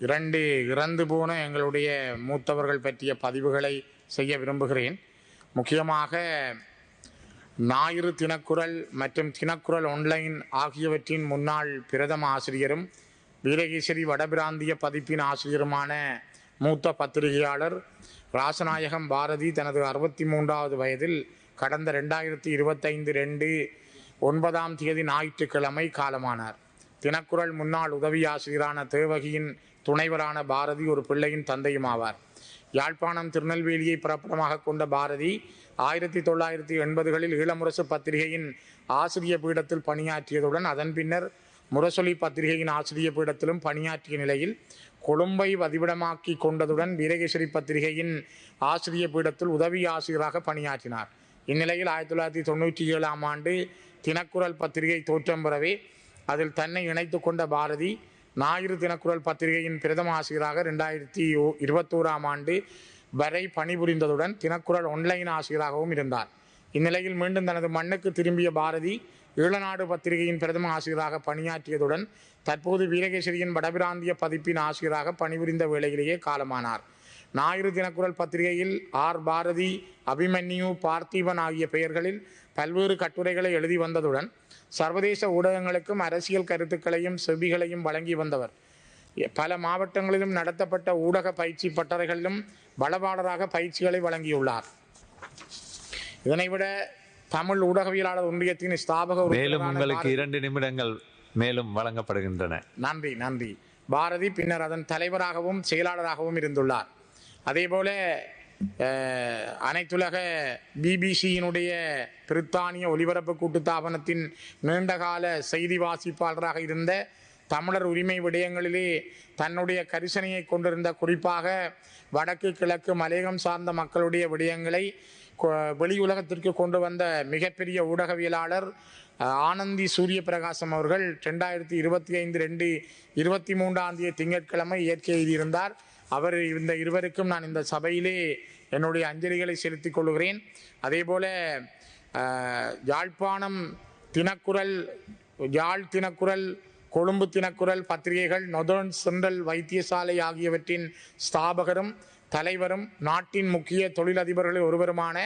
2 இறந்து போன எங்களுடைய மூத்தவர்கள் பற்றிய பதிவுகளை செய்ய விரும்புகிறேன். முக்கியமாக ஞாயிறு தினக்குரல் மற்றும் தினக்குரல் ஆன்லைன் ஆகியவற்றின் முன்னாள் பிரதம ஆசிரியரும் வீரகேசரி வடபிராந்திய பதிப்பின் ஆசிரியருமான மூத்த பத்திரிகையாளர் ராசநாயகம் பாரதி தனது 63வது வயதில் கடந்த 2025 ஞாயிற்றுக்கிழமை காலமானார். தினக்குரல் முன்னாள் உதவி ஆசிரியரான தேவகியின் துணைவரான பாரதி ஒரு பிள்ளையின் தந்தையுமாவார். யாழ்ப்பாணம் திருநெல்வேலியை பிறப்பிடமாக கொண்ட பாரதி 1980களில் ஈழமுரசு பத்திரிகையின் ஆசிரிய பீடத்தில் பணியாற்றியதுடன் அதன் பின்னர் முரசொலி பத்திரிகையின் ஆசிரிய பீடத்திலும் பணியாற்றிய நிலையில் கொழும்பை வதிவிடமாக்கி கொண்டதுடன் வீரகேசரி பத்திரிகையின் ஆசிரிய பீடத்தில் உதவி ஆசிரியராக பணியாற்றினார். இந்நிலையில் 1997ஆம் ஆண்டு தினக்குரல் பத்திரிகை தோற்றம் பெறவே அதில் தன்னை இணைத்து கொண்ட பாரதி ஞாயிறு தினக்குரல் பத்திரிகையின் பிரதம ஆசிரியராக 2021ஆம் ஆண்டு வரை பணிபுரிந்ததுடன் தினக்குரல் ஆன்லைன் ஆசிரியராகவும் இருந்தார். இந்நிலையில் மீண்டும் தனது மண்ணுக்கு திரும்பிய பாரதி ஈழநாடு பத்திரிகையின் பிரதம ஆசிரியராக பணியாற்றியதுடன் தற்போது வீரகேசரியின் வடபிராந்திய பதிப்பின் ஆசிரியராக பணிபுரிந்த வேளையிலேயே காலமானார். ஞாயிறு தினக்குரல் பத்திரிகையில் பாரதி, அபிமன்யு, பார்த்திபன் ஆகிய பெயர்களில் பல்வேறு கட்டுரைகளை எழுதி வந்ததுடன் சர்வதேச ஊடகங்களுக்கும் அரசியல் கருத்துக்களையும் செவிகளையும் வழங்கி வந்தவர். பல மாவட்டங்களிலும் நடத்தப்பட்ட ஊடக பயிற்சி பட்டறைகளிலும் வளவாளராக பயிற்சிகளை வழங்கியுள்ளார். இதனைவிட தமிழ் ஊடகவியலாளர் ஒன்றியத்தின் ஸ்தாபக மேலும் உங்களுக்கு 2 நிமிடங்கள் மேலும் வழங்கப்படுகின்றன. நன்றி. பாரதி பின்னர் அதன் தலைவராகவும் செயலாளராகவும் இருந்துள்ளார். அதேபோல அனைத்துலக பிபிசியினுடைய பிரித்தானிய ஒலிபரப்பு கூட்டுத்தாபனத்தின் நீண்டகால செய்தி வாசிப்பாளராக இருந்த தமிழர் உரிமை விடயங்களிலே தன்னுடைய கரிசனையை கொண்டிருந்த குறிப்பாக வடக்கு கிழக்கு மலையகம் சார்ந்த மக்களுடைய விடயங்களை வெளியுலகத்திற்கு கொண்டு வந்த மிகப்பெரிய ஊடகவியலாளர் ஆனந்தி சூரிய பிரகாசம் அவர்கள் 2025 திங்கட்கிழமை இயற்கை எழுதியிருந்தார். அவர் இந்த இருவருக்கும் நான் இந்த சபையிலே என்னுடைய அஞ்சலிகளை செலுத்திக் கொள்கிறேன். அதேபோல யாழ்ப்பாணம் தினக்குரல், யாழ் தினக்குரல், கொழும்பு தினக்குரல் பத்திரிகைகள், நொதர்ன் சென்ட்ரல் வைத்தியசாலை ஆகியவற்றின் ஸ்தாபகரும் தலைவரும் நாட்டின் முக்கிய தொழிலதிபர்களில் ஒருவருமான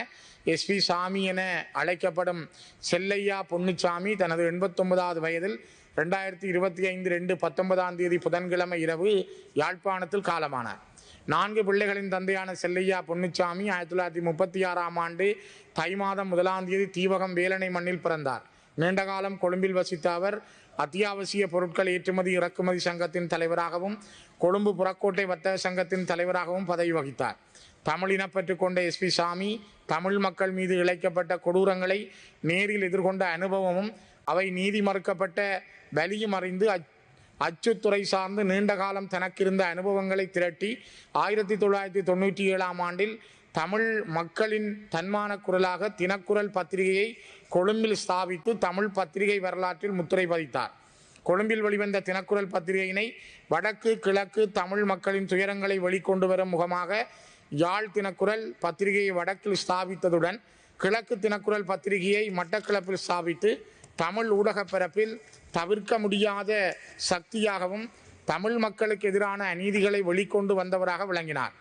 SP சாமி என அழைக்கப்படும் செல்லையா பொன்னுச்சாமி தனது 89வது வயதில் 2025 புதன்கிழமை இரவு யாழ்ப்பாணத்தில் காலமானார். 4 பிள்ளைகளின் தந்தையான செல்லையா பொன்னுச்சாமி 1936ஆம் ஆண்டு தை மாதம் 1ஆம் தேதி தீவகம் வேலனை மண்ணில் பிறந்தார். நீண்டகாலம் கொழும்பில் வசித்த அவர் அத்தியாவசிய பொருட்கள் ஏற்றுமதி இறக்குமதி சங்கத்தின் தலைவராகவும் கொழும்பு புறக்கோட்டை வர்த்தக சங்கத்தின் தலைவராகவும் பதவி வகித்தார். தமிழ் இனப்பற்று கொண்ட SP சாமி தமிழ் மக்கள் மீது இழைக்கப்பட்ட கொடூரங்களை நேரில் எதிர்கொண்ட அனுபவமும் அவை நீதி மறுக்கப்பட்ட வலியும் அறிந்து அச்சுத்துறை சார்ந்து நீண்ட காலம் தனக்கிருந்த அனுபவங்களை திரட்டி 1997ஆம் ஆண்டில் தமிழ் மக்களின் தன்மான குரலாக தினக்குரல் பத்திரிகையை கொழும்பில் ஸ்தாபித்து தமிழ் பத்திரிகை வரலாற்றில் முத்திரை பதித்தார். கொழும்பில் வெளிவந்த தினக்குரல் பத்திரிகையினை வடக்கு கிழக்கு தமிழ் மக்களின் துயரங்களை வெளிக்கொண்டு வரும் முகமாக யாழ் தினக்குரல் பத்திரிகையை வடக்கில் ஸ்தாபித்ததுடன் கிழக்கு தினக்குரல் பத்திரிகையை மட்டக்களப்பில் ஸ்தாபித்து தமிழ் ஊடக பரப்பில் தவிர்க்க முடியாத சக்தியாகவும் தமிழ் மக்களுக்கு எதிரான அநீதிகளை வெளிக்கொண்டு வந்தவராக விளங்கினார்.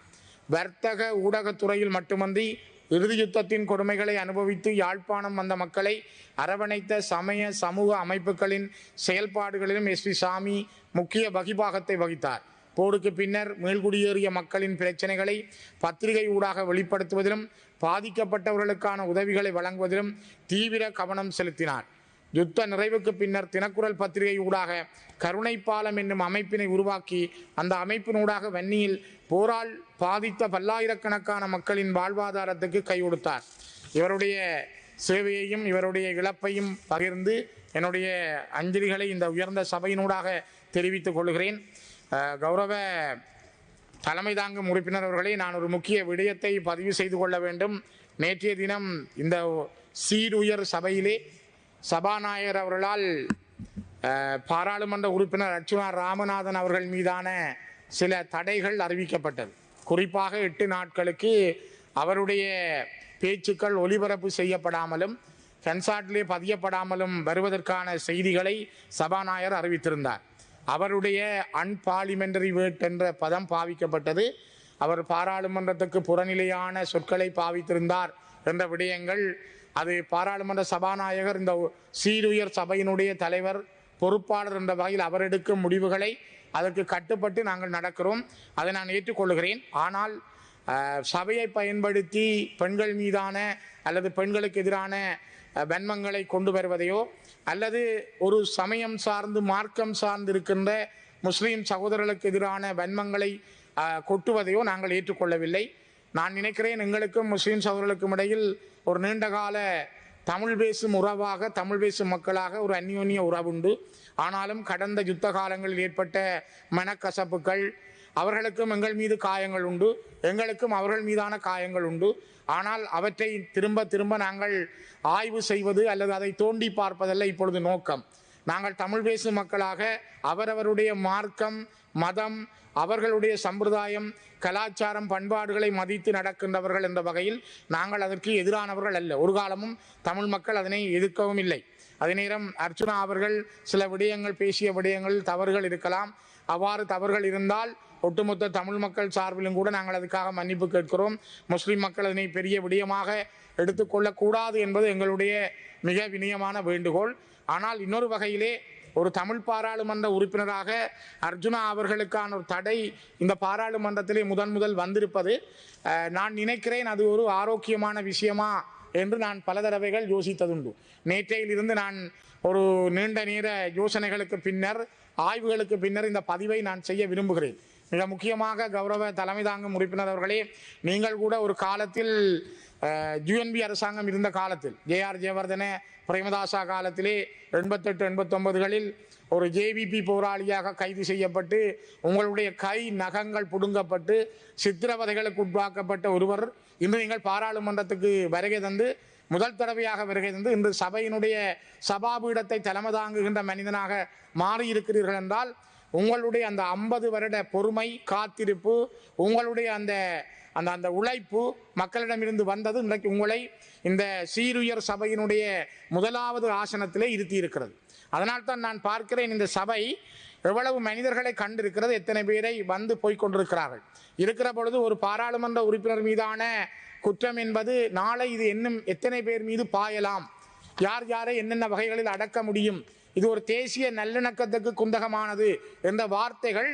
வர்த்தக ஊடகத்துறையில் மட்டுமன்றி இறுதி யுத்தத்தின் கொடுமைகளை அனுபவித்து யாழ்ப்பாணம் வந்த மக்களை அரவணைத்த சமய சமூக அமைப்புகளின் செயல்பாடுகளிலும் SP சாமி முக்கிய வகிபாகத்தை வகித்தார். போருக்கு பின்னர் மீள்குடியேறிய மக்களின் பிரச்சனைகளை பத்திரிகை ஊடாக வெளிப்படுத்துவதிலும் பாதிக்கப்பட்டவர்களுக்கான உதவிகளை வழங்குவதிலும் தீவிர கவனம் செலுத்தினார். யுத்த நிறைவுக்கு பின்னர் தினக்குரல் பத்திரிகை ஊடாக கருணை பாலம் என்னும் அமைப்பினை உருவாக்கி அந்த அமைப்பினூடாக வன்னியில் போரால் பாதித்த பல்லாயிரக்கணக்கான மக்களின் வாழ்வாதாரத்துக்கு கை கொடுத்தார். இவருடைய சேவையையும் இவருடைய இழப்பையும் பகிர்ந்து என்னுடைய அஞ்சலிகளை இந்த உயர்ந்த சபையினூடாக தெரிவித்துக் கொள்கிறேன். கௌரவ தலைமை தாங்கும் உறுப்பினர் அவர்களே, நான் ஒரு முக்கிய விடயத்தை பதிவு செய்து கொள்ள வேண்டும். நேற்றைய தினம் இந்த சீருயர் சபையிலே சபாநாயகர் அவர்களால் பாராளுமன்ற உறுப்பினர் அர்ச்சுனா ராமநாதன் அவர்கள் மீதான சில தடைகள் அறிவிக்கப்பட்டது. குறிப்பாக 8 நாட்களுக்கு அவருடைய பேச்சுக்கள் ஒலிபரப்பு செய்யப்படாமலும் கன்சார்ட்டிலே பதியப்படாமலும் வருவதற்கான செய்திகளை சபாநாயகர் அறிவித்திருந்தார். அவருடைய அன்பார்லிமெண்டரி வேர்ட் என்ற பதம் பாவிக்கப்பட்டது. அவர் பாராளுமன்றத்துக்கு புறநிலையான சொற்களை பாவித்திருந்தார் என்ற விடயங்கள், அது பாராளுமன்ற சபாநாயகர், இந்த சீருயர் சபையினுடைய தலைவர், பொறுப்பாளர் என்ற வகையில் அவர் எடுக்கும் முடிவுகளை அதற்கு கட்டுப்பட்டு நாங்கள் நடக்கிறோம். அதை நான் ஏற்றுக்கொள்கிறேன். ஆனால் சபையை பயன்படுத்தி பெண்கள் மீதான அல்லது பெண்களுக்கு எதிரான வன்மங்களை கொண்டு வருவதையோ அல்லது ஒரு சமயம் சார்ந்து மார்க்கம் சார்ந்து இருக்கின்ற முஸ்லீம் சகோதரர்களுக்கு எதிரான வன்மங்களை கொட்டுவதையோ நாங்கள் ஏற்றுக்கொள்ளவில்லை. நான் நினைக்கிறேன், எங்களுக்கும் முஸ்லீம் சகோதரர்களுக்கும் இடையில் ஒரு நீண்டகால தமிழ் பேசும் உறவாக, தமிழ் பேசும் மக்களாக ஒரு அந்யோன்ய உறவுண்டு. ஆனாலும் கடந்த யுத்த காலங்களில் ஏற்பட்ட மனக்கசப்புகள், அவர்களுக்கும் எங்கள் மீது காயங்கள் உண்டு, எங்களுக்கும் அவர்கள் மீதான காயங்கள் உண்டு. ஆனால் அவற்றை திரும்ப திரும்ப நாங்கள் ஆய்வு செய்வது அல்லது அதை தோண்டி பார்ப்பதல்ல இப்பொழுது நோக்கம். நாங்கள் தமிழ் பேசும் மக்களாக அவரவருடைய மார்க்கம், மதம், அவர்களுடைய சம்பிரதாயம், கலாச்சாரம், பண்பாடுகளை மதித்து நடக்கின்றவர்கள் என்ற வகையில் நாங்கள் அதற்கு எதிரானவர்கள் அல்ல. ஒரு காலமும் தமிழ் மக்கள் அதனை எதிர்க்கவும் இல்லை. அதே நேரம் அர்ச்சுனா அவர்கள் சில விடயங்கள், பேசிய விடயங்களில் தவறுகள் இருக்கலாம். அவ்வாறு தவறுகள் இருந்தால் ஒட்டுமொத்த தமிழ் மக்கள் சார்பிலும் கூட நாங்கள் அதுக்காக மன்னிப்பு கேட்கிறோம். முஸ்லிம் மக்கள் அதனை பெரிய விடயமாக எடுத்துக்கொள்ளக்கூடாது என்பது எங்களுடைய மிக வினயமான வேண்டுகோள். ஆனால் இன்னொரு வகையிலே ஒரு தமிழ் பாராளுமன்ற உறுப்பினராக அர்ஜுனா அவர்களுக்கான ஒரு தடை இந்த பாராளுமன்றத்திலே முதல் வந்திருப்பது, நான் நினைக்கிறேன் அது ஒரு ஆரோக்கியமான விஷயமா என்று நான் பல தடவைகள் யோசித்ததுண்டு. நேற்றையிலிருந்து நான் ஒரு நீண்ட நேர யோசனைகளுக்கு பின்னர், ஆய்வுகளுக்கு பின்னர் இந்த பதிவை நான் செய்ய விரும்புகிறேன். மிக முக்கியமாக கௌரவ தலைமை தாங்கும் உறுப்பினர் அவர்களே, நீங்கள் கூட ஒரு காலத்தில் யுஎன்பி அரசாங்கம் இருந்த காலத்தில், ஜேஆர் ஜெயவர்தன பிரேமதாசா காலத்திலே 88-89களில் ஒரு ஜேவிபி போராளியாக கைது செய்யப்பட்டு உங்களுடைய கை நகங்கள் புடுங்கப்பட்டு சித்திரவதைகளுக்கு உட்பாக்கப்பட்ட ஒருவர் இன்று நீங்கள் பாராளுமன்றத்துக்கு வருகை தந்து, முதல் தடவையாக வருகை தந்து இன்று சபையினுடைய சபாபீடத்தை தலைமை தாங்குகின்ற மனிதனாக மாறியிருக்கிறீர்கள் என்றால், உங்களுடைய அந்த 50 வருட பொறுமை, காத்திருப்பு, உங்களுடைய அந்த அந்த அந்த உழைப்பு மக்களிடமிருந்து வந்தது இன்றைக்கு உங்களை இந்த சீருயர் சபையினுடைய முதலாவது ஆசனத்திலே இருத்தி இருக்கிறது. அதனால்தான் நான் பார்க்கிறேன், இந்த சபை எவ்வளவு மனிதர்களை கண்டிருக்கிறது, எத்தனை பேரை வந்து போய்கொண்டிருக்கிறார்கள். இருக்கிற பொழுது ஒரு பாராளுமன்ற உறுப்பினர் மீதான குற்றம் என்பது நாளை இது இன்னும் எத்தனை பேர் மீது பாயலாம், யார் யாரை என்னென்ன வகைகளில் அடக்க முடியும், இது ஒரு தேசிய நல்லிணக்கத்துக்கு குந்தகமானது என்ற வார்த்தைகள்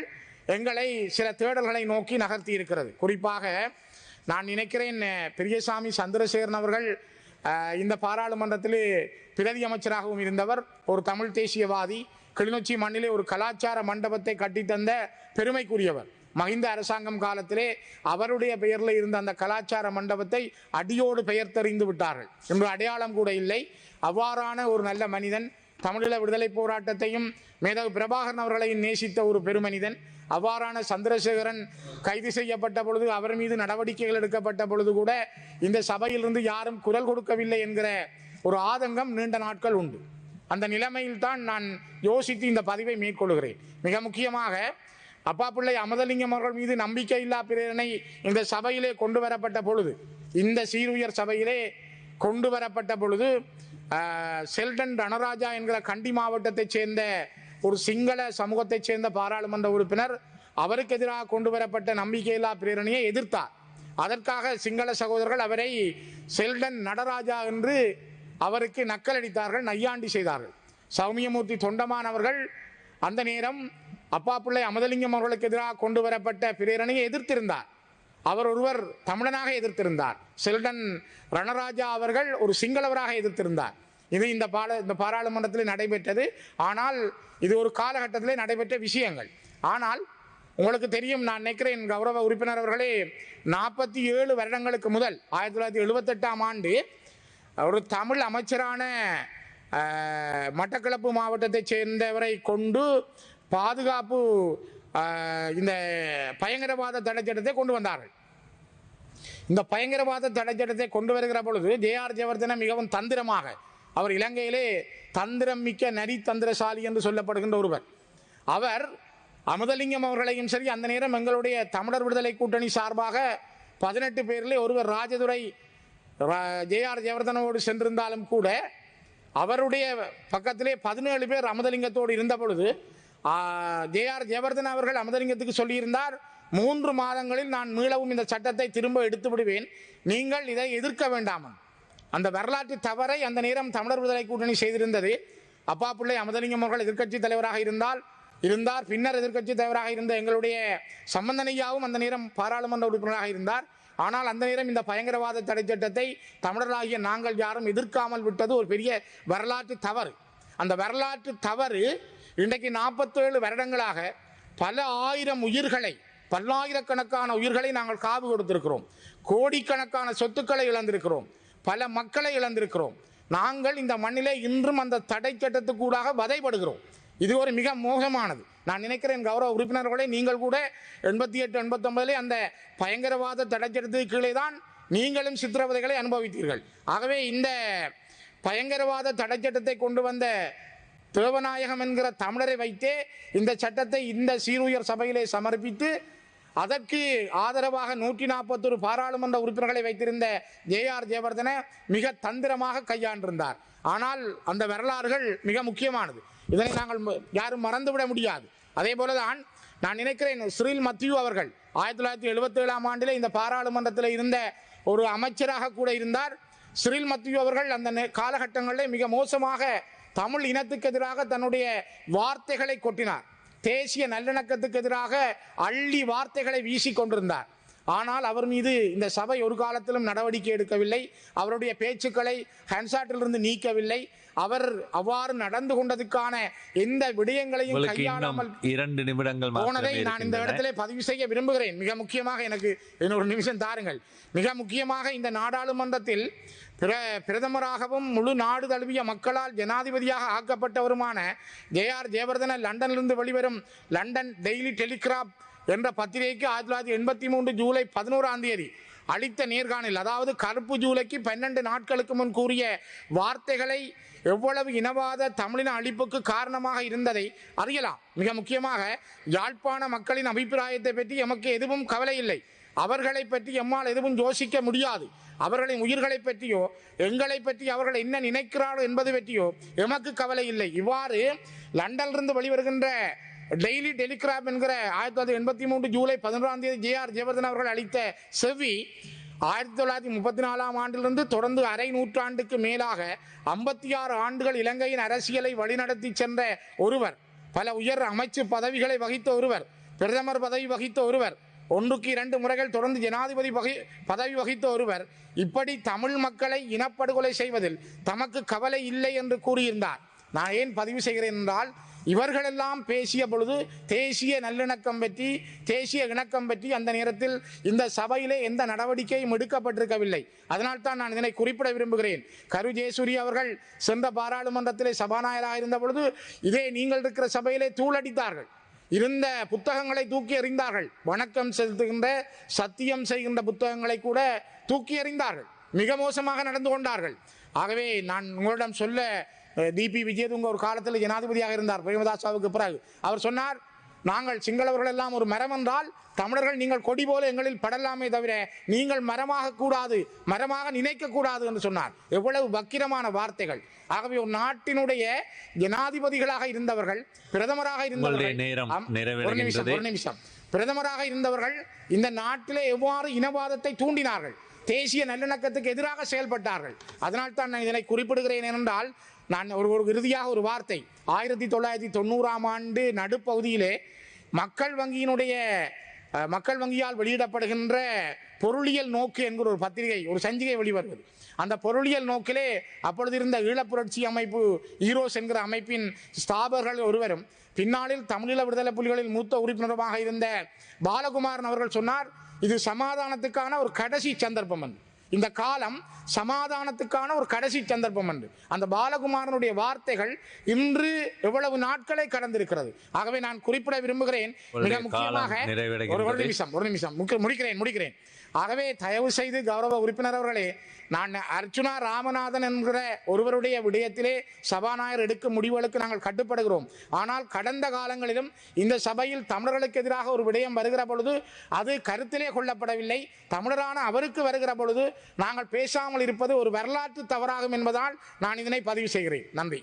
எங்களை சில தேடல்களை நோக்கி நகர்த்தி இருக்கிறது. குறிப்பாக நான் நினைக்கிறேன், பெரியசாமி சந்திரசேகரன் அவர்கள் இந்த பாராளுமன்றத்தில் பிரதி அமைச்சராகவும் இருந்தவர், ஒரு தமிழ் தேசியவாதி, கிளிநொச்சி மண்ணிலே ஒரு கலாச்சார மண்டபத்தை கட்டித்தந்த பெருமைக்குரியவர். மஹிந்த அரசாங்கம் காலத்திலே அவருடைய பெயரில் இருந்த அந்த கலாச்சார மண்டபத்தை அடியோடு பெயர் தெரிந்து விட்டார்கள். இன்று அடையாளம் கூட இல்லை. அவ்வாறான ஒரு நல்ல மனிதன், தமிழீழ விடுதலை போராட்டத்தையும் மேதகு பிரபாகரன் அவர்களையும் நேசித்த ஒரு பெருமனிதன். அவ்வாறான சந்திரசேகரன் கைது செய்யப்பட்ட பொழுது, அவர் மீது நடவடிக்கைகள் எடுக்கப்பட்ட பொழுது கூட இந்த சபையிலிருந்து யாரும் குரல் கொடுக்கவில்லை என்கிற ஒரு ஆதங்கம் நீண்ட நாட்கள் உண்டு. அந்த நிலைமையில் தான் நான் யோசித்து இந்த பதிவை மேற்கொள்கிறேன். மிக முக்கியமாக அப்பாப்பிள்ளை அமதலிங்கம் அவர்கள் மீது நம்பிக்கையில்லா பிரேரணை இந்த சபையிலே கொண்டு வரப்பட்ட பொழுது, இந்த சீருயர் சபையிலே கொண்டு வரப்பட்ட பொழுது, செல்டன் ரணராஜா என்கிற கண்டி மாவட்டத்தைச் சேர்ந்த ஒரு சிங்கள சமூகத்தைச் சேர்ந்த பாராளுமன்ற உறுப்பினர் அவருக்கு எதிராக கொண்டு வரப்பட்ட நம்பிக்கையில்லா பிரேரணையை எதிர்த்தார். அதற்காக சிங்கள சகோதரர்கள் அவரை செல்டன் நடராஜா என்று அவருக்கு நக்கலடித்தார்கள், நையாண்டி செய்தார்கள். சௌமியமூர்த்தி தொண்டமான் அவர்கள் அந்த நேரம் அப்பாப்பிள்ளை அமதலிங்கம் அவர்களுக்கு எதிராக கொண்டு வரப்பட்ட பிரேரணையை எதிர்த்திருந்தார். அவர் ஒருவர் தமிழனாக எதிர்த்திருந்தார். செல்டன் ரணராஜா அவர்கள் ஒரு சிங்களவராக எதிர்த்திருந்தார். இது இந்த பாராளுமன்றத்தில் நடைபெற்றது. ஆனால் இது ஒரு காலகட்டத்திலே நடைபெற்ற விஷயங்கள். ஆனால் உங்களுக்கு தெரியும், நான் நினைக்கிறேன் கௌரவ உறுப்பினர் அவர்களே, 47 வருடங்களுக்கு முதல் 1978ஆம் ஆண்டு ஒரு தமிழ் அமைச்சரான மட்டக்களப்பு மாவட்டத்தைச் சேர்ந்தவரை கொண்டு பாதுகாப்பு இந்த பயங்கரவாத தடை சட்டத்தை கொண்டு வந்தார்கள். இந்த பயங்கரவாத தடை சட்டத்தை கொண்டு வருகிற பொழுது ஜேஆர் ஜெயவர்தன மிகவும் தந்திரமாக, அவர் இலங்கையிலே தந்திரம் மிக்க நரி தந்திரசாலி என்று சொல்லப்படுகின்ற ஒருவர், அவர் அமுதலிங்கம் அவர்களையும் சரி, அந்த நேரம் எங்களுடைய தமிழர் விடுதலை கூட்டணி சார்பாக 18 பேரிலே ஒருவர் ராஜதுரை ஜேஆர் ஜெயவர்தனோடு சென்றிருந்தாலும் கூட அவருடைய பக்கத்திலே 17 பேர் அமுதலிங்கத்தோடு இருந்த பொழுது ஜே.ஆர். ஜெயவர்தன அவர்கள் அமுதலிங்கத்துக்கு சொல்லியிருந்தார், 3 மாதங்களில் நான் மீளவும் இந்த சட்டத்தை திரும்ப எடுத்து விடுவேன், நீங்கள் இதை எதிர்க்க வேண்டாம். அந்த வரலாற்று தவறை அந்த நேரம் தமிழர் விடுதலை கூட்டணி செய்திருந்தது. அப்பா பிள்ளை அமுதலிங்கம் அவர்கள் எதிர்க்கட்சி தலைவராக இருந்தார். பின்னர் எதிர்க்கட்சி தலைவராக இருந்த எங்களுடைய சம்பந்தனையாவும் அந்த நேரம் பாராளுமன்ற உறுப்பினராக இருந்தார். ஆனால் அந்த நேரம் இந்த பயங்கரவாத தடை சட்டத்தை தமிழராகிய நாங்கள் யாரும் எதிர்க்காமல் விட்டது ஒரு பெரிய வரலாற்று தவறு. அந்த வரலாற்று தவறு இன்றைக்கு 47 வருடங்களாக பல ஆயிரம் உயிர்களை, பல்லாயிரக்கணக்கான உயிர்களை நாங்கள் காவு கொடுத்திருக்கிறோம். கோடிக்கணக்கான சொத்துக்களை இழந்திருக்கிறோம். பல மக்களை இழந்திருக்கிறோம். நாங்கள் இந்த மண்ணிலே இன்றும் அந்த தடை சட்டத்துக்கூடாக வதைப்படுகிறோம். இது ஒரு மிக மோசமானது. நான் நினைக்கிறேன் கௌரவ உறுப்பினர்களே, நீங்கள் கூட 88, 89 அந்த பயங்கரவாத தடை சட்டத்துக்கு கீழே தான் நீங்களும் சித்திரவதைகளை அனுபவித்தீர்கள். ஆகவே இந்த பயங்கரவாத தடை சட்டத்தை கொண்டு வந்த தேவநாயகம் என்கிற தமிழரை வைத்தே இந்த சட்டத்தை இந்த சீருயர் சபையிலே சமர்ப்பித்து அதற்கு ஆதரவாக 141 பாராளுமன்ற உறுப்பினர்களை வைத்திருந்த ஜே.ஆர். ஜெயவர்தன மிக தந்திரமாக கையாண்டிருந்தார். ஆனால் அந்த வரலாறுகள் மிக முக்கியமானது. இதனை நாங்கள் யாரும் மறந்துவிட முடியாது. அதே போலதான் நான் நினைக்கிறேன் சிறில் மத்தியூ அவர்கள் 1977ஆம் ஆண்டிலே இந்த பாராளுமன்றத்தில் இருந்த ஒரு அமைச்சராக கூட இருந்தார். சிறில் மத்தியூ அவர்கள் அந்த காலகட்டங்களிலே மிக மோசமாக தமிழ் இனத்துக்கு எதிராக தன்னுடைய வார்த்தைகளை கொட்டினார். தேசிய நல்லிணக்கத்துக்கு எதிராக அள்ளி வார்த்தைகளை வீசி கொண்டிருந்தார். ஆனால் அவர் மீது இந்த சபை ஒரு காலத்திலும் நடவடிக்கை எடுக்கவில்லை. அவருடைய பேச்சுக்களை ஹன்சாட்டிலிருந்து நீக்கவில்லை. அவர் அவ்வாறு நடந்து கொண்டதுக்கான எந்த விடயங்களையும் கையாளாமல் 2 நிமிடங்கள் போனதை நான் இந்த இடத்திலே பதிவு செய்ய விரும்புகிறேன். மிக முக்கியமாக எனக்கு இன்னொரு நிமிஷம் தாருங்கள். மிக முக்கியமாக இந்த நாடாளுமன்றத்தில் பிரதமராகவும் முழு நாடு தழுவிய மக்களால் ஜனாதிபதியாக ஆக்கப்பட்டவருமான ஜே.ஆர். ஜெயவர்தன லண்டனிலிருந்து வெளிவரும் லண்டன் டெய்லி டெலிகிராப் என்ற பத்திரிகைக்கு 1983 ஜூலை 11ஆம் தேதி அளித்த நேர்காணல், அதாவது கருப்பு ஜூலைக்கு 12 நாட்களுக்கு முன் கூறிய வார்த்தைகளை எவ்வளவு இனவாத தமிழின அழிப்புக்கு காரணமாக இருந்ததை அறியலாம். மிக முக்கியமாக யாழ்ப்பாண மக்களின் அபிப்பிராயத்தை பற்றி எமக்கு எதுவும் கவலை இல்லை, அவர்களை பற்றி எம்மால் எதுவும் யோசிக்க முடியாது, அவர்களின் உயிர்களை பற்றியோ எங்களை பற்றி அவர்கள் என்ன நினைக்கிறார்கள் என்பது பற்றியோ எமக்கு கவலை இல்லை. இவ்வாறு லண்டனிலிருந்து வெளிவருகின்ற டெய்லி டெலிகிராப் என்கிற 1983 ஜூலை 11ஆம் தேதி ஜே.ஆர். ஜெயவர்தன அவர்கள் அளித்த செவி 1934ஆம் ஆண்டிலிருந்து தொடர்ந்து அரை நூற்றாண்டுக்கு மேலாக 56 ஆண்டுகள் இலங்கையின் அரசியலை வழிநடத்தி சென்ற ஒருவர், பல உயர் அமைச்சு பதவிகளை வகித்த ஒருவர், பிரதமர் பதவி வகித்த ஒருவர், 1க்கு 2 முறைகள் தொடர்ந்து ஜனாதிபதி பதவி வகித்த ஒருவர் இப்படி தமிழ் மக்களை இனப்படுகொலை செய்வதில் தமக்கு கவலை இல்லை என்று கூறியிருந்தார். நான் ஏன் பதிவு செய்கிறேன் என்றால், இவர்களெல்லாம் பேசிய பொழுது தேசிய நல்லிணக்கம் பற்றி, தேசிய இணக்கம் பற்றி அந்த நேரத்தில் இந்த சபையிலே எந்த நடவடிக்கையும் எடுக்கப்பட்டிருக்கவில்லை. அதனால்தான் நான் இதனை குறிப்பிட விரும்புகிறேன். கரு ஜெயசூரிய அவர்கள் சென்ற பாராளுமன்றத்திலே சபாநாயகராக இருந்த பொழுது இதே நீங்கள் இருக்கிற சபையிலே தூளடித்தார்கள், இருந்த புத்தகங்களை தூக்கி எறிந்தார்கள், வணக்கம் செலுத்துகின்ற சத்தியம் செய்கின்ற புத்தகங்களை கூட தூக்கி எறிந்தார்கள், மிக மோசமாக நடந்து கொண்டார்கள். ஆகவே நான் உங்களிடம் சொல்ல, டிபி விஜயதுங்க ஒரு காலத்தில் ஜனாதிபதியாக இருந்தார் பிரேமதாசாவுக்கு பிறகு. அவர் சொன்னார், நாங்கள் சிங்களவர்கள் எல்லாம் ஒரு மரம் என்றால் தமிழர்கள் நீங்கள் கொடி போல எங்களில் படலாமே தவிர நீங்கள் மரமாக கூடாது, மரமாக நினைக்க கூடாது என்று சொன்னார். எவ்வளவு வக்கிரமான வார்த்தைகள்! ஆகவே ஒரு நாட்டினுடைய ஜனாதிபதிகளாக இருந்தவர்கள், பிரதமராக இருந்தவர்கள், ஒரு நிமிஷம் பிரதமராக இருந்தவர்கள் இந்த நாட்டிலே எவ்வாறு இனவாதத்தை தூண்டினார்கள், தேசிய நல்லிணக்கத்துக்கு எதிராக செயல்பட்டார்கள். அதனால் தான் நான் இதனை குறிப்பிடுகிறேன். என்றால் நான் ஒரு இறுதியாக ஒரு வார்த்தை, 1990ஆம் ஆண்டு நடுப்பகுதியிலே மக்கள் வங்கியால் வெளியிடப்படுகின்ற பொருளியல் நோக்கு என்கிற ஒரு பத்திரிகை, ஒரு சஞ்சிகை வெளிவருவது. அந்த பொருளியல் நோக்கிலே அப்பொழுது இருந்த ஈழப்புரட்சி அமைப்பு ஈரோஸ் என்கிற அமைப்பின் ஸ்தாபகர்கள் ஒருவரும் பின்னாளில் தமிழீழ விடுதலை புலிகளில் மூத்த உறுப்பினருமாக இருந்த பாலகுமாரன் அவர்கள் சொன்னார், இது சமாதானத்துக்கான ஒரு கடைசி சந்தர்ப்பம் என்று, இந்த காலம் சமாதானத்துக்கான ஒரு கடைசி சந்தர்ப்பம் என்று. அந்த பாலகுமாரனுடைய வார்த்தைகள் இன்று எவ்வளவு நாட்களை கடந்திருக்கிறது. ஆகவே நான் குறிப்பிட விரும்புகிறேன், மிக முக்கியமாக ஒரு நிமிஷம் முடிக்கிறேன். ஆகவே தயவு செய்து கௌரவ உறுப்பினர் அவர்களே, நான் அர்ச்சுனா ராமநாதன் என்கிற ஒருவருடைய விடயத்திலே சபாநாயகர் எடுக்கும் முடிவுகளுக்கு நாங்கள் கட்டுப்படுகிறோம். ஆனால் கடந்த காலங்களிலும் இந்த சபையில் தமிழர்களுக்கு எதிராக ஒரு விடயம் வருகிற பொழுது அது கருத்திலே கொள்ளப்படவில்லை. தமிழரான அவருக்கு வருகிற பொழுது நாங்கள் பேசாமல் இருப்பது ஒரு வரலாற்று தவறாகும் என்பதால் நான் இதனை பதிவு செய்கிறேன். நன்றி.